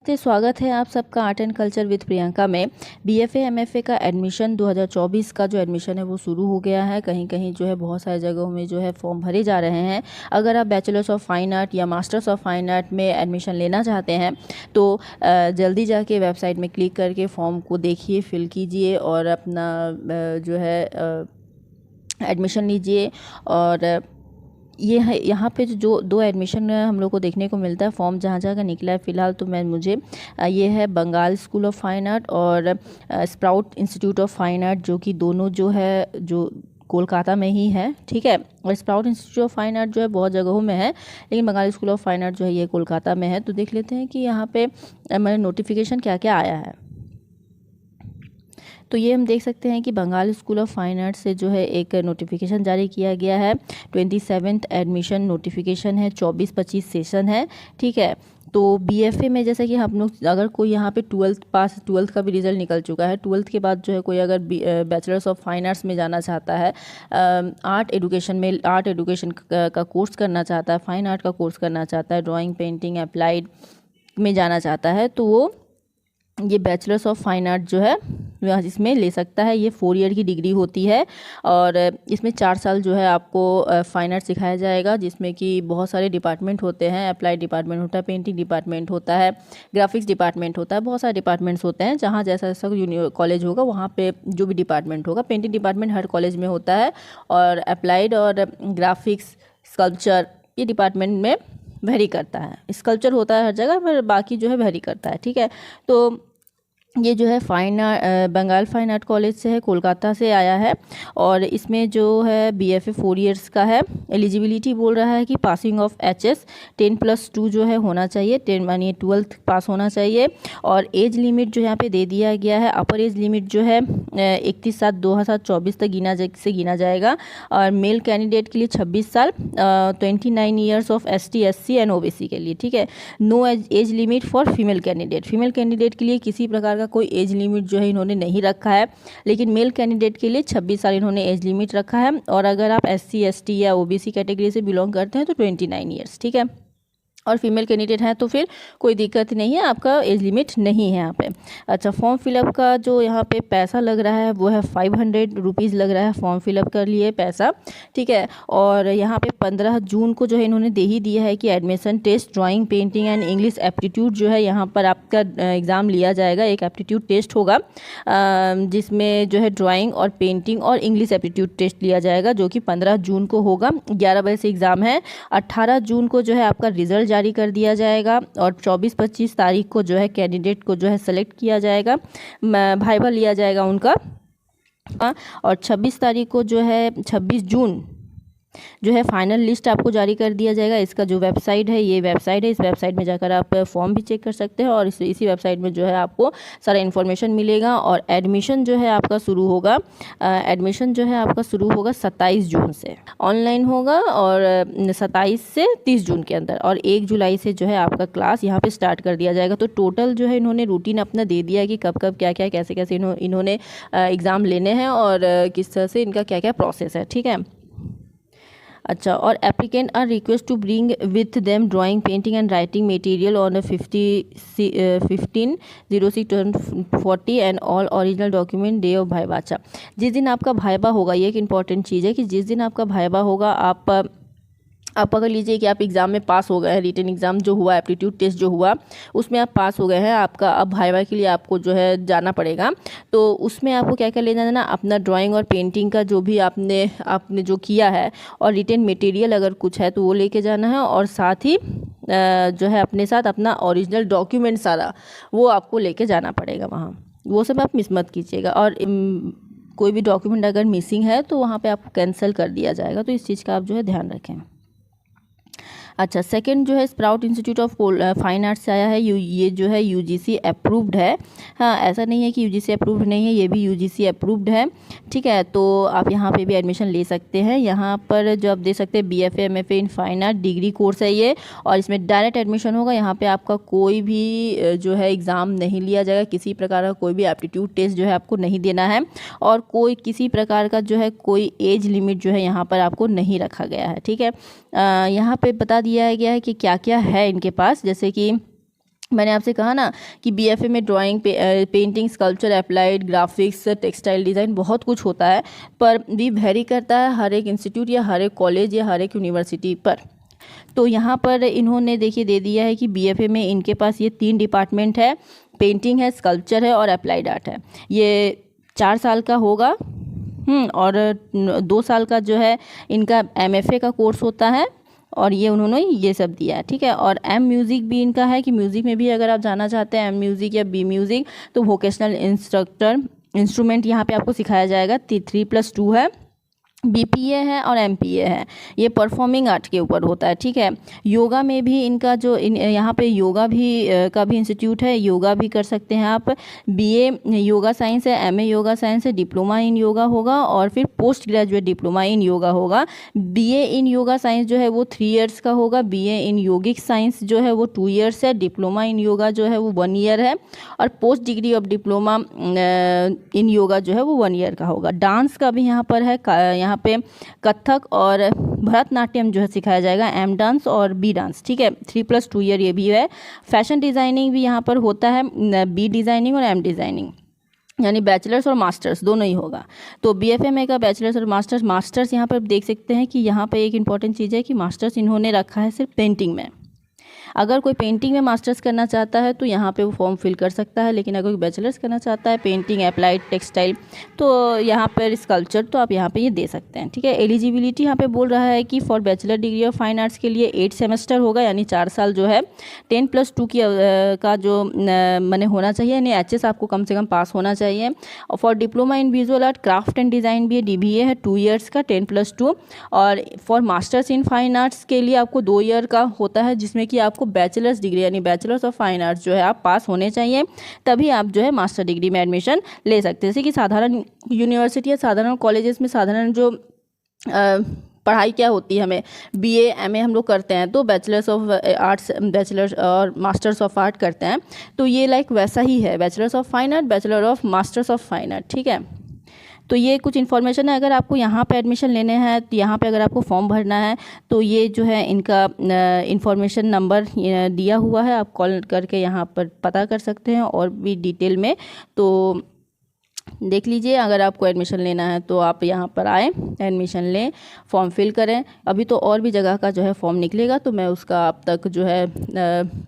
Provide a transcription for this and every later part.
तो स्वागत है आप सबका art and culture with Priyanka में। बीएफए एमएफए का एडमिशन 2024 का जो एडमिशन है वो शुरू हो गया है। कहीं कहीं जो है बहुत सारी जगहों में जो है फॉर्म भरे जा रहे हैं। अगर आप बैचलर्स ऑफ फाइन आर्ट या मास्टर्स ऑफ फाइन आर्ट में एडमिशन लेना चाहते हैं तो जल्दी जाके वेबसाइट में क्लिक करके फॉर्म को देखिए, फिल कीजिए और अपना जो है एडमिशन लीजिए। और ये है यहाँ पे जो दो एडमिशन हम लोग को देखने को मिलता है, फॉर्म जहाँ जहाँ का निकला है फ़िलहाल तो मुझे ये है Bengal school of fine art और sprout institute of fine art, जो कि दोनों जो है जो कोलकाता में ही है। ठीक है, और sprout institute of fine art जो है बहुत जगहों में है, लेकिन Bengal school of fine art जो है ये कोलकाता में है। तो देख लेते हैं कि यहाँ पे मैंने नोटिफिकेशन क्या क्या आया है। तो ये हम देख सकते हैं कि Bengal school of fine arts से जो है एक नोटिफिकेशन जारी किया गया है। 27th एडमिशन नोटिफिकेशन है, 24-25 सेशन है। ठीक है, तो बीएफए में जैसे कि हम लोग अगर कोई यहाँ पे 12th का भी रिजल्ट निकल चुका है, 12th के बाद जो है कोई अगर बैचलर्स ऑफ फाइन आर्ट्स में जाना चाहता है, आर्ट एडुकेशन का कोर्स करना चाहता है, फाइन आर्ट का कोर्स करना चाहता है, ड्राइंग पेंटिंग अप्लाइड में जाना चाहता है, तो वो ये बैचलर्स ऑफ फाइन आर्ट जो है इसमें ले सकता है। ये 4 ईयर की डिग्री होती है और इसमें 4 साल जो है आपको फाइन आर्ट सिखाया जाएगा, जिसमें कि बहुत सारे डिपार्टमेंट होते हैं। अप्लाइड डिपार्टमेंट होता है, पेंटिंग डिपार्टमेंट होता है, ग्राफिक्स डिपार्टमेंट होता है, बहुत सारे डिपार्टमेंट्स होते हैं। जहाँ जैसा जैसा कॉलेज होगा वहाँ पे जो भी डिपार्टमेंट होगा, पेंटिंग डिपार्टमेंट हर कॉलेज में होता है और अप्लाइड और ग्राफिक्स स्कल्पचर ये डिपार्टमेंट में वेरी करता है। स्कल्पचर होता है हर जगह, पर बाकी जो है वेरी करता है। ठीक है, तो ये जो है बंगाल फाइन आर्ट कॉलेज से है, कोलकाता से आया है और इसमें जो है बीएफए 4 इयर्स का है। एलिजिबिलिटी बोल रहा है कि पासिंग ऑफ एचएस 10+2 जो है होना चाहिए, 10 मानिए 12th पास होना चाहिए। और एज लिमिट जो यहाँ पे दे दिया गया है, अपर एज लिमिट जो है 31/7/2024 तक गिना जाएगा। और मेल कैंडिडेट के लिए 26 साल, 29 years of ST SC and OBC के लिए। ठीक है, no age limit for female candidate के लिए किसी प्रकार का कोई एज लिमिट जो है इन्होंने नहीं रखा है, लेकिन मेल कैंडिडेट के लिए 26 साल इन्होंने एज लिमिट रखा है। और अगर आप एससी एसटी या ओबीसी कैटेगरी से बिलोंग करते हैं तो 29 ईयर्स। ठीक है, और फीमेल कैंडिडेट हैं तो फिर कोई दिक्कत नहीं है, आपका एज लिमिट नहीं है यहाँ पे। अच्छा, फॉर्म फिलअप का जो यहाँ पे पैसा लग रहा है वो है 500 रुपीज़ लग रहा है फॉर्म फिलअप कर लिए पैसा। ठीक है, और यहाँ पे 15 जून को जो है इन्होंने दे ही दिया है कि admission test, drawing painting and English aptitude जो है यहाँ पर आपका एग्ज़ाम लिया जाएगा। एक एप्टीट्यूड टेस्ट होगा जिसमें जो है ड्राइंग और पेंटिंग और इंग्लिश एप्टीट्यूड टेस्ट लिया जाएगा, जो कि 15 जून को होगा। 11 बजे से एग्ज़ाम है। 18 जून को जो है आपका रिजल्ट जारी कर दिया जाएगा और 24-25 तारीख को जो है कैंडिडेट को जो है सेलेक्ट किया जाएगा, वाइवा लिया जाएगा उनका। और 26 तारीख को जो है 26 जून जो है फाइनल लिस्ट आपको जारी कर दिया जाएगा। इसका जो वेबसाइट है, ये वेबसाइट है, इस वेबसाइट में जाकर आप फॉर्म भी चेक कर सकते हैं और इसी वेबसाइट में जो है आपको सारा इन्फॉर्मेशन मिलेगा। और एडमिशन जो है आपका शुरू होगा 27 जून से ऑनलाइन होगा और 27 से 30 जून के अंदर, और 1 जुलाई से जो है आपका क्लास यहाँ पे स्टार्ट कर दिया जाएगा। तो टोटल जो है इन्होंने रूटीन अपना दे दिया है कि कब कब क्या क्या कैसे कैसे इन्होंने एग्ज़ाम लेने हैं और किस तरह से इनका क्या क्या प्रोसेस है। ठीक है, अच्छा, और applicant are request to bring with them drawing painting and writing material on 15/06/2040 and all original document day of viva. अच्छा, जिस दिन आपका भाईबा होगा, ये एक इंपॉर्टेंट चीज़ है कि जिस दिन आपका भाईबा होगा, आप पकड़ लीजिए कि आप एग्ज़ाम में पास हो गए हैं, रिटन एग्ज़ाम जो हुआ, एप्टीट्यूड टेस्ट जो हुआ उसमें आप पास हो गए हैं। आपका अब भाइवा के लिए आपको जो है जाना पड़ेगा। तो उसमें आपको क्या क्या लेना जाना, अपना ड्राइंग और पेंटिंग का जो भी आपने जो किया है और रिटन मटेरियल अगर कुछ है तो वो लेके जाना है, और साथ ही जो है अपने साथ अपना ओरिजिनल डॉक्यूमेंट सारा वो आपको लेके जाना पड़ेगा वहाँ। वो सब आप मिस मत कीजिएगा, और कोई भी डॉक्यूमेंट अगर मिसिंग है तो वहाँ पे आपको कैंसिल कर दिया जाएगा। तो इस चीज़ का आप जो है ध्यान रखें। अच्छा, सेकंड जो है sprout institute of fine arts से आया है। ये जो है यूजीसी अप्रूव्ड है। हाँ, ऐसा नहीं है कि यूजीसी अप्रूव्ड नहीं है, ये भी यूजीसी अप्रूव्ड है। ठीक है, तो आप यहाँ पे भी एडमिशन ले सकते हैं। यहाँ पर जो आप दे सकते हैं BFA MFA in fine art degree course है ये, और इसमें डायरेक्ट एडमिशन होगा। यहाँ पे आपका कोई भी जो है एग्ज़ाम नहीं लिया जाएगा, किसी प्रकार का कोई भी एप्टीट्यूड टेस्ट जो है आपको नहीं देना है, और कोई किसी प्रकार का जो है कोई एज लिमिट जो है यहाँ पर आपको नहीं रखा गया है। ठीक है, यहाँ पे बता दिया गया है कि क्या क्या है इनके पास, जैसे कि मैंने आपसे कहा ना कि बीएफए में drawing, painting, sculpture, applied graphics, textile design बहुत कुछ होता है, पर भी वेरी करता है हर एक इंस्टीट्यूट या हर एक कॉलेज या हर एक यूनिवर्सिटी पर। तो यहाँ पर इन्होंने देखिए दे दिया है कि बीएफए में इनके पास ये 3 डिपार्टमेंट है, पेंटिंग है, स्कल्पचर है और अप्लाइड आर्ट है। ये 4 साल का होगा और 2 साल का जो है इनका एमएफए का कोर्स होता है, और ये उन्होंने ये सब दिया है, ठीक है। और एम म्यूज़िक भी इनका है कि म्यूज़िक में भी अगर आप जाना चाहते हैं एम म्यूज़िक या बी म्यूज़िक, तो वोकेशनल इंस्ट्रूमेंट यहाँ पे आपको सिखाया जाएगा। 3+2 है, बीपीए है और एमपीए है। ये परफॉर्मिंग आर्ट के ऊपर होता है, ठीक है। योगा में भी इनका जो यहाँ पे योगा भी का भी इंस्टीट्यूट है, योगा भी कर सकते हैं आप। बीए योगा साइंस है, एमए योगा साइंस है, डिप्लोमा इन योगा होगा और फिर post graduate diploma in yoga होगा। बीए इन योगा साइंस जो है वो 3 इयर्स का होगा, बीए इन योगिक साइंस जो है वो 2 इयर्स है, डिप्लोमा इन योगा जो है वो 1 ईयर है, और post degree of diploma in yoga जो है वो 1 ईयर का होगा। डांस का भी यहाँ पर है, यहाँ पे कथक और भरतनाट्यम जो है सिखाया जाएगा, एम डांस और बी डांस, ठीक है। 3+2 ईयर ये भी है। फैशन डिज़ाइनिंग भी यहाँ पर होता है, बी डिज़ाइनिंग और एम डिज़ाइनिंग, यानी बैचलर्स और मास्टर्स दोनों ही होगा। तो बीएफए में का बैचलर्स और मास्टर्स यहाँ पर देख सकते हैं कि यहाँ पर एक इंपॉर्टेंट चीज़ है कि मास्टर्स इन्होंने रखा है सिर्फ पेंटिंग में। अगर कोई पेंटिंग में मास्टर्स करना चाहता है तो यहाँ पे वो फॉर्म फिल कर सकता है, लेकिन अगर कोई बैचलर्स करना चाहता है पेंटिंग, अप्लाइड, टेक्सटाइल, तो यहाँ पर स्कल्पचर, तो आप यहाँ पे ये दे सकते हैं, ठीक है। एलिजिबिलिटी यहाँ पे बोल रहा है कि for bachelor degree of fine arts के लिए 8 सेमेस्टर होगा, यानी 4 साल जो है 10+2 की का जो मैंने होना चाहिए, यानी एचएस आपको कम से कम पास होना चाहिए। और for diploma in visual art, craft and design भी है, डीबीए है 2 ईयर्स का 10+2। और for masters in fine arts के लिए आपको 2 ईयर का होता है, जिसमें कि आपको बैचलर्स डिग्री यानी बैचलर्स ऑफ फाइन आर्ट्स जो है आप पास होने चाहिए, तभी आप जो है मास्टर डिग्री में एडमिशन ले सकते हैं। जैसे कि साधारण यूनिवर्सिटी या साधारण कॉलेजेस में साधारण जो पढ़ाई क्या होती है, हमें बीए एमए हम लोग करते हैं तो बैचलर्स ऑफ आर्ट्स, बैचलर्स और मास्टर्स ऑफ आर्ट करते हैं, तो ये लाइक वैसा ही है, bachelors of fine art, bachelor of masters of fine art, ठीक है। तो ये कुछ इन्फॉर्मेशन है। अगर आपको यहाँ पे एडमिशन लेने हैं तो यहाँ पे अगर आपको फॉर्म भरना है तो ये जो है इनका इन्फॉर्मेशन नंबर दिया हुआ है, आप कॉल करके यहाँ पर पता कर सकते हैं और भी डिटेल में। तो देख लीजिए, अगर आपको एडमिशन लेना है तो आप यहाँ पर आएँ, एडमिशन लें, फॉर्म फिल करें। अभी तो और भी जगह का जो है फॉर्म निकलेगा, तो मैं उसका आप तक जो है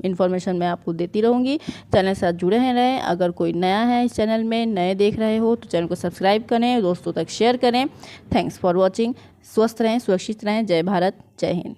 इन्फॉर्मेशन मैं आपको देती रहूँगी। चैनल के साथ जुड़े हैं रहें। अगर कोई नया है इस चैनल में, नए देख रहे हो, तो चैनल को सब्सक्राइब करें, दोस्तों तक शेयर करें। Thanks for watching. स्वस्थ रहें, सुरक्षित रहें। जय भारत, जय हिंद।